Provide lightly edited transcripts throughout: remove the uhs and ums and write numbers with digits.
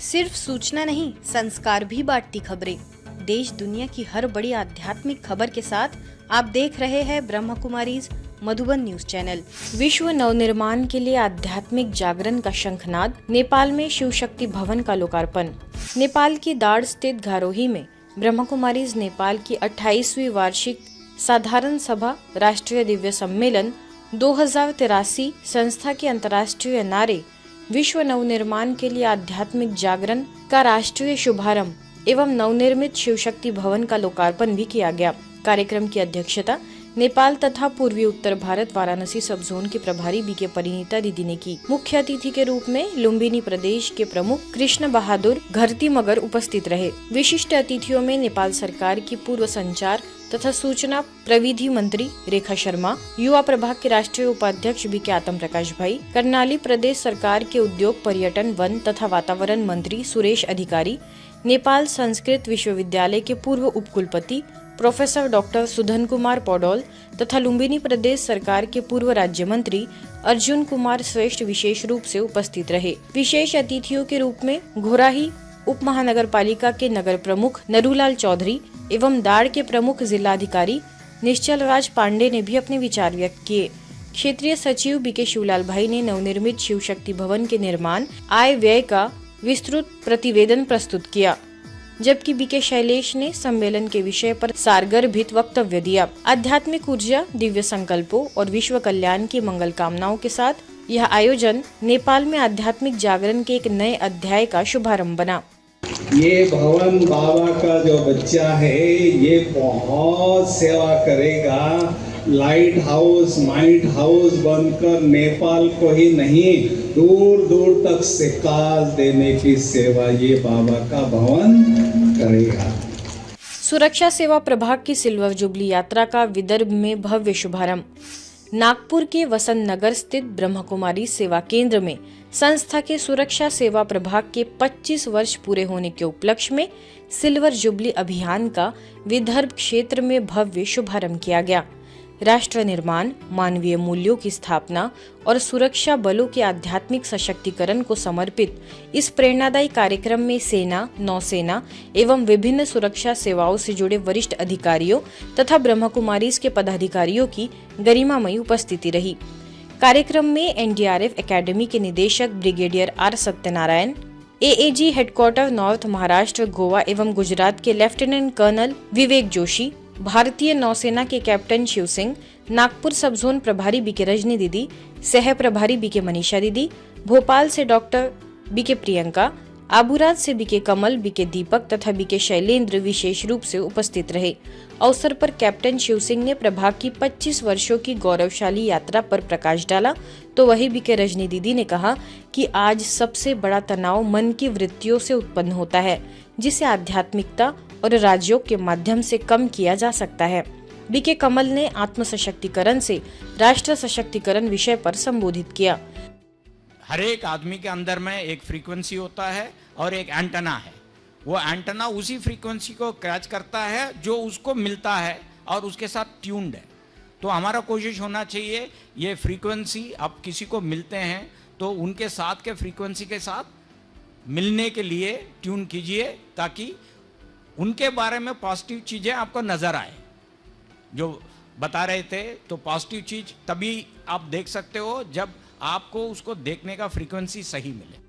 सिर्फ सूचना नहीं, संस्कार भी बांटती खबरें। देश दुनिया की हर बड़ी आध्यात्मिक खबर के साथ आप देख रहे हैं ब्रह्म कुमारीज मधुबन न्यूज चैनल। विश्व नवनिर्माण के लिए आध्यात्मिक जागरण का शंखनाद। नेपाल में शिव शक्ति भवन का लोकार्पण। नेपाल की दाड़ स्थित घारोही में ब्रह्म कुमारीज नेपाल की 28वीं वार्षिक साधारण सभा राष्ट्रीय दिव्य सम्मेलन 2083 संस्था के अंतर्राष्ट्रीय नारे विश्व नवनिर्माण के लिए आध्यात्मिक जागरण का राष्ट्रीय शुभारंभ एवं नवनिर्मित शिव शक्ति भवन का लोकार्पण भी किया गया। कार्यक्रम की अध्यक्षता नेपाल तथा पूर्वी उत्तर भारत वाराणसी सब जोन के प्रभारी बीके परिणीता दीदी ने की। मुख्य अतिथि के रूप में लुम्बिनी प्रदेश के प्रमुख कृष्ण बहादुर घरती मगर उपस्थित रहे। विशिष्ट अतिथियों में नेपाल सरकार की पूर्व संचार तथा सूचना प्रविधि मंत्री रेखा शर्मा, युवा प्रभाग के राष्ट्रीय उपाध्यक्ष बीके आतम प्रकाश भाई, कर्णाली प्रदेश सरकार के उद्योग पर्यटन वन तथा वातावरण मंत्री सुरेश अधिकारी, नेपाल संस्कृत विश्वविद्यालय के पूर्व उपकुलपति प्रोफेसर डॉक्टर सुधन कुमार पौडोल तथा लुम्बिनी प्रदेश सरकार के पूर्व राज्य मंत्री अर्जुन कुमार श्रेष्ठ विशेष रूप से उपस्थित रहे। विशेष अतिथियों के रूप में घोराही उप महानगर पालिका के नगर प्रमुख नरूलाल चौधरी एवं दाड़ के प्रमुख जिलाधिकारी निश्चल राज पांडे ने भी अपने विचार व्यक्त किए। क्षेत्रीय सचिव बीके शिवलाल भाई ने नवनिर्मित शिव शक्ति भवन के निर्माण आय व्यय का विस्तृत प्रतिवेदन प्रस्तुत किया, जबकि बीके शैलेश ने सम्मेलन के विषय पर सारगर्भित वक्तव्य दिया। आध्यात्मिक ऊर्जा, दिव्य संकल्पों और विश्व कल्याण की मंगल कामनाओं के साथ यह आयोजन नेपाल में आध्यात्मिक जागरण के एक नए अध्याय का शुभारंभ बना। ये भवन बाबा का जो बच्चा है ये बहुत सेवा करेगा। लाइट हाउस, माइट हाउस बनकर नेपाल को ही नहीं दूर दूर तक सिकाज देने की सेवा ये बाबा का भवन करेगा। सुरक्षा सेवा प्रभाग की सिल्वर जुबली यात्रा का विदर्भ में भव्य शुभारंभ। नागपुर के वसंत नगर स्थित ब्रह्म कुमारी सेवा केंद्र में संस्था के सुरक्षा सेवा प्रभाग के 25 वर्ष पूरे होने के उपलक्ष्य में सिल्वर जुबली अभियान का विदर्भ क्षेत्र में भव्य शुभारंभ किया गया। राष्ट्र निर्माण, मानवीय मूल्यों की स्थापना और सुरक्षा बलों के आध्यात्मिक सशक्तिकरण को समर्पित इस प्रेरणादायी कार्यक्रम में सेना, नौसेना एवं विभिन्न सुरक्षा सेवाओं से जुड़े वरिष्ठ अधिकारियों तथा ब्रह्म कुमारीज के पदाधिकारियों की गरिमामयी उपस्थिति रही। कार्यक्रम में एनडीआरएफ एकेडमी के निदेशक brigadier R Satyanarayan, AAG headquarter north Maharashtra, Goa एवं गुजरात के लेफ्टिनेंट कर्नल विवेक जोशी, भारतीय नौसेना के कैप्टन शिव सिंह, नागपुर सब जोन प्रभारी बीके रजनी दीदी, सह प्रभारी बीके मनीषा दीदी, भोपाल से डॉक्टर बीके प्रियंका, आबूराज से बीके कमल, बीके दीपक तथा बीके शैलेंद्र विशेष रूप से उपस्थित रहे। अवसर पर कैप्टन शिव सिंह ने प्रभाग की 25 वर्षों की गौरवशाली यात्रा पर प्रकाश डाला, तो वही बीके रजनी दीदी ने कहा कि आज सबसे बड़ा तनाव मन की वृत्तियों से उत्पन्न होता है, जिसे आध्यात्मिकता और राजयोग के माध्यम से कम किया जा सकता है। बीके कमल ने आत्म सशक्तिकरण से राष्ट्र सशक्तिकरण विषय पर संबोधित किया। हर एक आदमी के अंदर में एक फ्रीक्वेंसी होता है और एक एंटेना है। वो एंटेना उसी फ्रीक्वेंसी को कैच करता है जो उसको मिलता है और उसके साथ ट्यून्ड है। तो हमारा कोशिश होना चाहिए ये फ्रीक्वेंसी, अब किसी को मिलते हैं तो उनके साथ के फ्रीक्वेंसी के साथ मिलने के लिए ट्यून कीजिए, ताकि उनके बारे में पॉजिटिव चीज़ें आपको नज़र आए। जो बता रहे थे तो पॉजिटिव चीज़ तभी आप देख सकते हो जब आपको उसको देखने का फ्रीक्वेंसी सही मिले।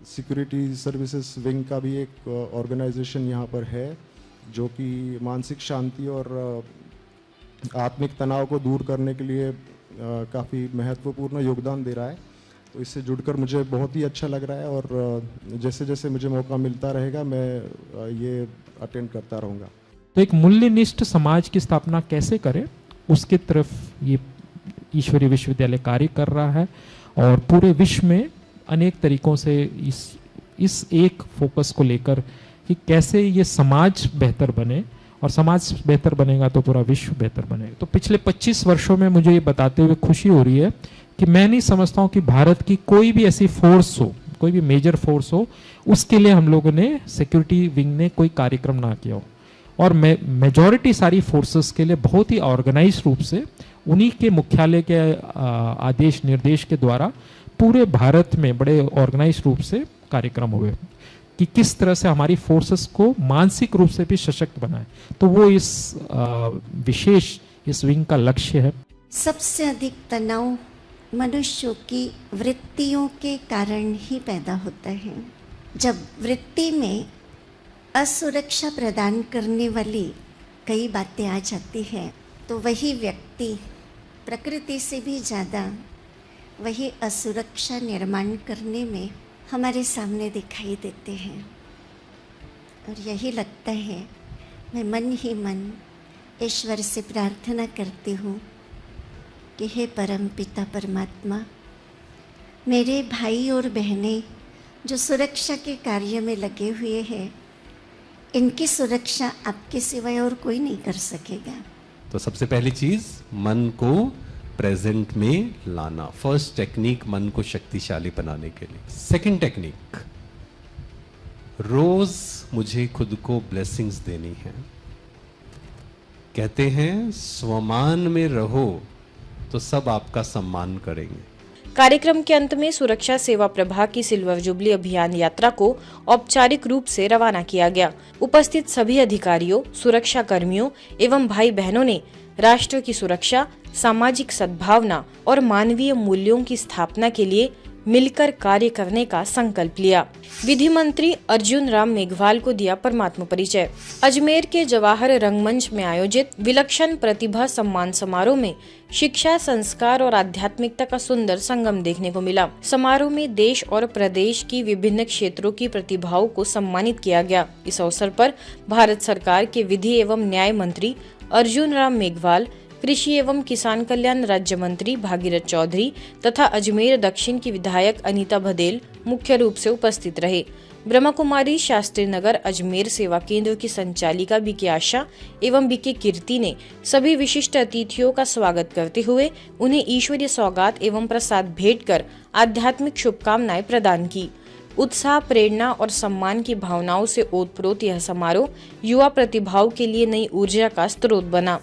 सिक्योरिटी सर्विसेज विंग का भी एक ऑर्गेनाइजेशन यहाँ पर है जो कि मानसिक शांति और आत्मिक तनाव को दूर करने के लिए काफ़ी महत्वपूर्ण योगदान दे रहा है। तो इससे जुड़कर मुझे बहुत ही अच्छा लग रहा है और जैसे जैसे मुझे मौका मिलता रहेगा मैं ये अटेंड करता रहूँगा। तो एक मूल्यनिष्ठ समाज की स्थापना कैसे करें, उसके तरफ ये ईश्वरीय विश्वविद्यालय कार्य कर रहा है और पूरे विश्व में अनेक तरीकों से इस एक फोकस को लेकर कि कैसे ये समाज बेहतर बने, और समाज बेहतर बनेगा तो पूरा विश्व बेहतर बनेगा। तो पिछले 25 वर्षों में मुझे ये बताते हुए खुशी हो रही है कि मैं नहीं समझता हूँ कि भारत की कोई भी ऐसी फोर्स हो, कोई भी मेजर फोर्स हो, उसके लिए हम लोगों ने सिक्योरिटी विंग ने कोई कार्यक्रम ना किया हो। और मेजॉरिटी सारी फोर्सेस के लिए बहुत ही ऑर्गेनाइज रूप से उन्हीं के मुख्यालय के आदेश निर्देश के द्वारा पूरे भारत में बड़े ऑर्गेनाइज रूप से कार्यक्रम हुए कि किस तरह से हमारी फोर्सेस को मानसिक रूप से भी सशक्त बनाए, तो वो इस विशेष इस विंग का लक्ष्य है। सबसे अधिक तनाव मनुष्यों की वृत्तियों के कारण ही पैदा होता है। जब वृत्ति में असुरक्षा प्रदान करने वाली कई बातें आ जाती हैं तो वही व्यक्ति प्रकृति से भी ज़्यादा वही असुरक्षा निर्माण करने में हमारे सामने दिखाई देते हैं। और यही लगता है, मैं मन ही मन ईश्वर से प्रार्थना करती हूँ कि हे परम पिता परमात्मा, मेरे भाई और बहनें जो सुरक्षा के कार्य में लगे हुए हैं, इनकी सुरक्षा आपके सिवाय और कोई नहीं कर सकेगा। तो सबसे पहली चीज मन को प्रेजेंट में लाना, फर्स्ट टेक्निक मन को शक्तिशाली बनाने के लिए। सेकंड टेक्निक, रोज मुझे खुद को ब्लेसिंग्स देनी है। कहते हैं स्वमान में रहो तो सब आपका सम्मान करेंगे। कार्यक्रम के अंत में सुरक्षा सेवा प्रभाग की सिल्वर जुबली अभियान यात्रा को औपचारिक रूप से रवाना किया गया। उपस्थित सभी अधिकारियों, सुरक्षा कर्मियों एवं भाई बहनों ने राष्ट्र की सुरक्षा, सामाजिक सद्भावना और मानवीय मूल्यों की स्थापना के लिए मिलकर कार्य करने का संकल्प लिया। विधि मंत्री अर्जुन राम मेघवाल को दिया परमात्मा परिचय। अजमेर के जवाहर रंगमंच में आयोजित विलक्षण प्रतिभा सम्मान समारोह में शिक्षा, संस्कार और आध्यात्मिकता का सुंदर संगम देखने को मिला। समारोह में देश और प्रदेश की विभिन्न क्षेत्रों की प्रतिभाओं को सम्मानित किया गया। इस अवसर पर भारत सरकार के विधि एवं न्याय मंत्री अर्जुन राम मेघवाल, कृषि एवं किसान कल्याण राज्य मंत्री भागीरथ चौधरी तथा अजमेर दक्षिण की विधायक अनीता भदेल मुख्य रूप से उपस्थित रहे। ब्रह्मा कुमारी शास्त्री नगर अजमेर सेवा केंद्र की संचालिका बीके आशा एवं बीके कीर्ति ने सभी विशिष्ट अतिथियों का स्वागत करते हुए उन्हें ईश्वरीय सौगात एवं प्रसाद भेंट कर आध्यात्मिक शुभकामनाएं प्रदान की। उत्साह, प्रेरणा और सम्मान की भावनाओं से ओतप्रोत यह समारोह युवा प्रतिभाओं के लिए नई ऊर्जा का स्रोत बना।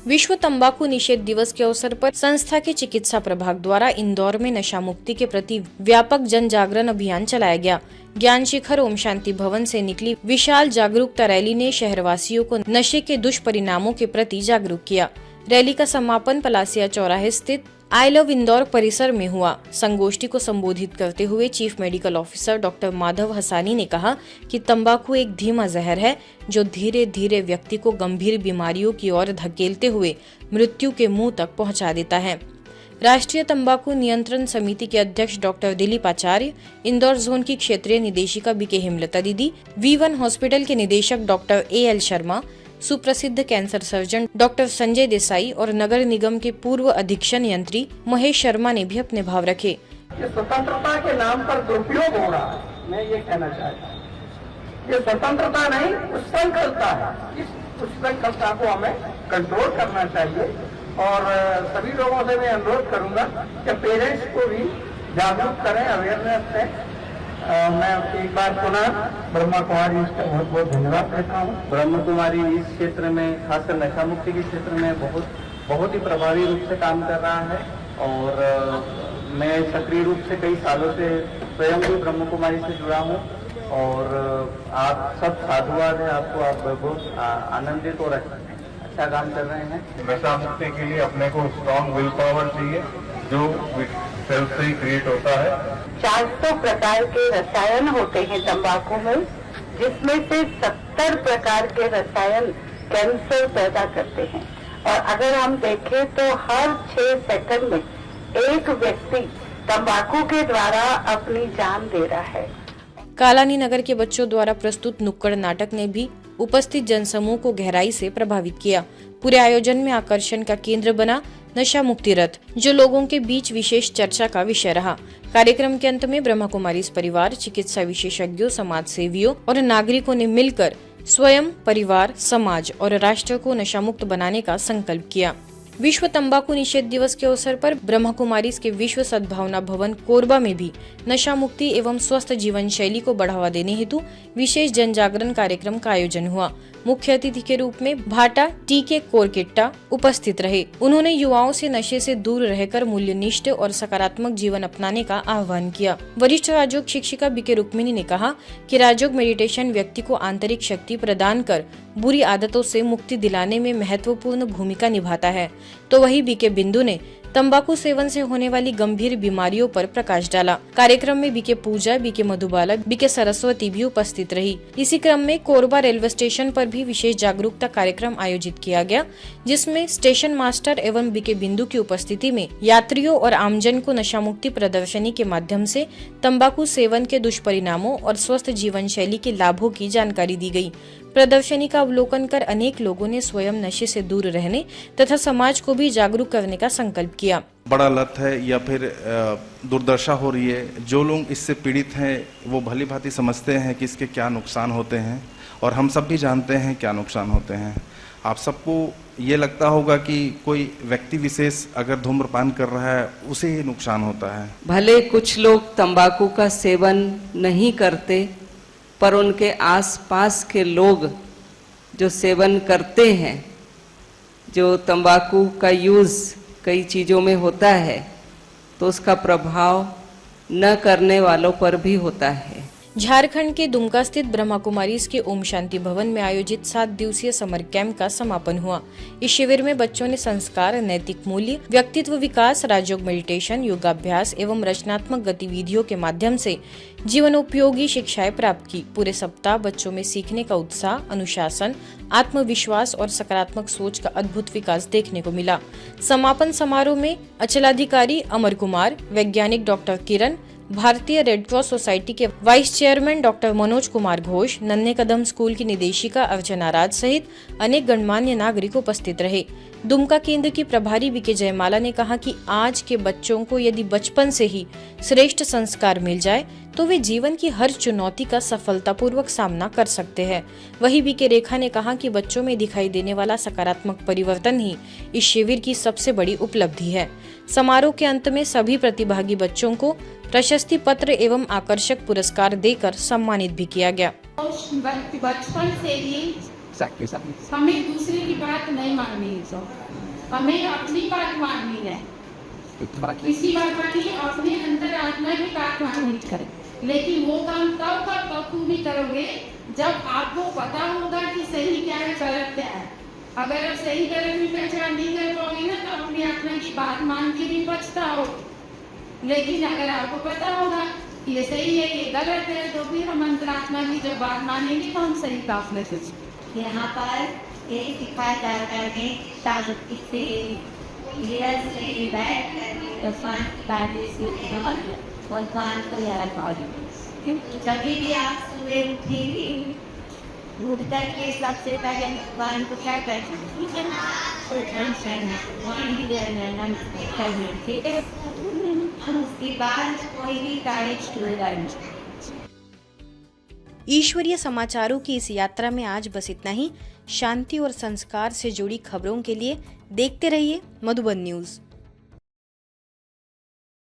विश्व तंबाकू निषेध दिवस के अवसर पर संस्था के चिकित्सा प्रभाग द्वारा इंदौर में नशा मुक्ति के प्रति व्यापक जन जागरण अभियान चलाया गया। ज्ञान शिखर ओम शांति भवन से निकली विशाल जागरूकता रैली ने शहरवासियों को नशे के दुष्परिणामों के प्रति जागरूक किया। रैली का समापन पलासिया चौराहे स्थित आई लव इंदौर परिसर में हुआ। संगोष्ठी को संबोधित करते हुए chief medical officer doctor Madhav Hasani ने कहा कि तंबाकू एक धीमा जहर है जो धीरे धीरे व्यक्ति को गंभीर बीमारियों की ओर धकेलते हुए मृत्यु के मुंह तक पहुंचा देता है। राष्ट्रीय तंबाकू नियंत्रण समिति के अध्यक्ष डॉक्टर दिलीप आचार्य, इंदौर जोन की क्षेत्रीय निदेशिका बीके हेमलता दीदी, V1 हॉस्पिटल के निदेशक डॉक्टर AL शर्मा, सुप्रसिद्ध cancer surgeon doctor Sanjay Desai और नगर निगम के पूर्व अधीक्षण यंत्री महेश शर्मा ने भी अपने भाव रखे। ये स्वतंत्रता के नाम पर दुरुपयोग हो रहा है, मैं ये कहना चाहता हूँ। ये स्वतंत्रता नहीं, उच्छृंखलता है। इस उच्छृंखलता को हमें कंट्रोल करना चाहिए और सभी लोगों से मैं अनुरोध करूंगा कि पेरेंट्स को भी जागरूक करें, अवेयरनेस दें। मैं एक बार पुनः ब्रह्मा कुमारी का बहुत बहुत धन्यवाद देता हूँ। ब्रह्मा कुमारी इस क्षेत्र में, खासकर नशा मुक्ति के क्षेत्र में बहुत ही प्रभावी रूप से काम कर रहा है और मैं सक्रिय रूप से कई सालों से स्वयं भी ब्रह्मा कुमारी से जुड़ा हूँ और आप सब साधुवाद है, आपको आप बहुत आनंदित और अच्छा काम कर रहे हैं। नशा मुक्ति के लिए अपने को स्ट्रॉन्ग विल पावर चाहिए जो सेल्फ से ही क्रिएट होता है। 400 प्रकार के रसायन होते हैं तंबाकू में, जिसमें से 70 प्रकार के रसायन कैंसर पैदा करते हैं और अगर हम देखें तो हर 6 सेकंड में एक व्यक्ति तंबाकू के द्वारा अपनी जान दे रहा है। कालानी नगर के बच्चों द्वारा प्रस्तुत नुक्कड़ नाटक ने भी उपस्थित जनसमूह को गहराई से प्रभावित किया। पूरे आयोजन में आकर्षण का केंद्र बना नशा मुक्ति रथ, जो लोगों के बीच विशेष चर्चा का विषय रहा। कार्यक्रम के अंत में ब्रह्मा कुमारी परिवार, चिकित्सा विशेषज्ञों, समाज सेवियों और नागरिकों ने मिलकर स्वयं, परिवार, समाज और राष्ट्र को नशा मुक्त बनाने का संकल्प किया। विश्व तंबाकू निषेध दिवस के अवसर पर ब्रह्मा कुमारीज के विश्व सद्भावना भवन कोरबा में भी नशा मुक्ति एवं स्वस्थ जीवन शैली को बढ़ावा देने हेतु विशेष जन जागरण कार्यक्रम का आयोजन हुआ। मुख्य अतिथि के रूप में भाटा टी.के. कोरकिट्टा उपस्थित रहे। उन्होंने युवाओं से नशे से दूर रहकर मूल्यनिष्ठ और सकारात्मक जीवन अपनाने का आह्वान किया। वरिष्ठ राजयोग शिक्षिका बी.के. रुक्मिणी ने कहा कि राजयोग मेडिटेशन व्यक्ति को आंतरिक शक्ति प्रदान कर बुरी आदतों से मुक्ति दिलाने में महत्वपूर्ण भूमिका निभाता है। तो वही बी.के. बिंदु ने तंबाकू सेवन से होने वाली गंभीर बीमारियों पर प्रकाश डाला। कार्यक्रम में बी.के. पूजा, बी.के. मधुबाला, बी.के. सरस्वती भी उपस्थित रही। इसी क्रम में कोरबा रेलवे स्टेशन पर भी विशेष जागरूकता कार्यक्रम आयोजित किया गया, जिसमें स्टेशन मास्टर एवं बी.के. बिंदु की उपस्थिति में यात्रियों और आमजन को नशा मुक्ति प्रदर्शनी के माध्यम से तंबाकू सेवन के दुष्परिणामों और स्वस्थ जीवन शैली के लाभों की जानकारी दी गई। प्रदर्शनी का अवलोकन कर अनेक लोगों ने स्वयं नशे से दूर रहने तथा समाज को भी जागरूक करने का संकल्प किया। बड़ा लत है या फिर दुर्दशा हो रही है, जो लोग इससे पीड़ित हैं वो भली भांति समझते हैं कि इसके क्या नुकसान होते हैं और हम सब भी जानते हैं क्या नुकसान होते हैं। आप सबको ये लगता होगा कि कोई व्यक्ति विशेष अगर धूम्रपान कर रहा है उसे ही नुकसान होता है। भले कुछ लोग तंबाकू का सेवन नहीं करते, पर उनके आसपास के लोग जो सेवन करते हैं, जो तंबाकू का यूज़ कई चीज़ों में होता है, तो उसका प्रभाव न करने वालों पर भी होता है। झारखंड के दुमका स्थित ब्रह्मा कुमारीज के ओम शांति भवन में आयोजित 7 दिवसीय समर कैंप का समापन हुआ। इस शिविर में बच्चों ने संस्कार, नैतिक मूल्य, व्यक्तित्व विकास, राजयोग मेडिटेशन, योगाभ्यास एवं रचनात्मक गतिविधियों के माध्यम से जीवनोपयोगी शिक्षाएं प्राप्त की। पूरे सप्ताह बच्चों में सीखने का उत्साह, अनुशासन, आत्मविश्वास और सकारात्मक सोच का अद्भुत विकास देखने को मिला। समापन समारोह में अंचलाधिकारी अमर कुमार, वैज्ञानिक डॉक्टर किरण, भारतीय रेड क्रॉस सोसाइटी के vice chairman doctor Manoj Kumar Ghosh, नन्हे कदम स्कूल की निदेशिका अर्चना राज सहित अनेक गणमान्य नागरिक उपस्थित रहे। दुमका केंद्र की प्रभारी बी.के. जयमाला ने कहा कि आज के बच्चों को यदि बचपन से ही श्रेष्ठ संस्कार मिल जाए तो वे जीवन की हर चुनौती का सफलतापूर्वक सामना कर सकते हैं। वहीं बी.के. रेखा ने कहा कि बच्चों में दिखाई देने वाला सकारात्मक परिवर्तन ही इस शिविर की सबसे बड़ी उपलब्धि है। समारोह के अंत में सभी प्रतिभागी बच्चों को प्रशस्ति पत्र एवं आकर्षक पुरस्कार देकर सम्मानित भी किया गया। बचपन से ही हमें दूसरे की बात नहीं माननी है, हमें अपनी बात माननी है। किसी बात मानिए, अपने अंदर आत्मा की बात माननी करें, लेकिन वो काम तब बखूबी करोगे जब आपको पता होगा कि सही क्या है, गलत क्या है। अगर आप सही गलत में पहचान नहीं कर पाओगे ना, तो अपनी आत्मा की बात मान के भी बचता हो। लेकिन अगर आपको पता होगा ये सही है, ये गलत है, तो फिर हम अंतरात्मा की जब बात मानेंगे तो हम सही काफले से। यहाँ पर ये सिखाया जाता है ताकत से जभी भी आप सुबह उठेंगे, उठकर के सबसे पहले भगवान को क्या करते हैं, उसके बाद कोई भी कार्य शुरू करें। ईश्वरीय समाचारों की इस यात्रा में आज बस इतना ही। शांति और संस्कार से जुड़ी खबरों के लिए देखते रहिए मधुबन न्यूज।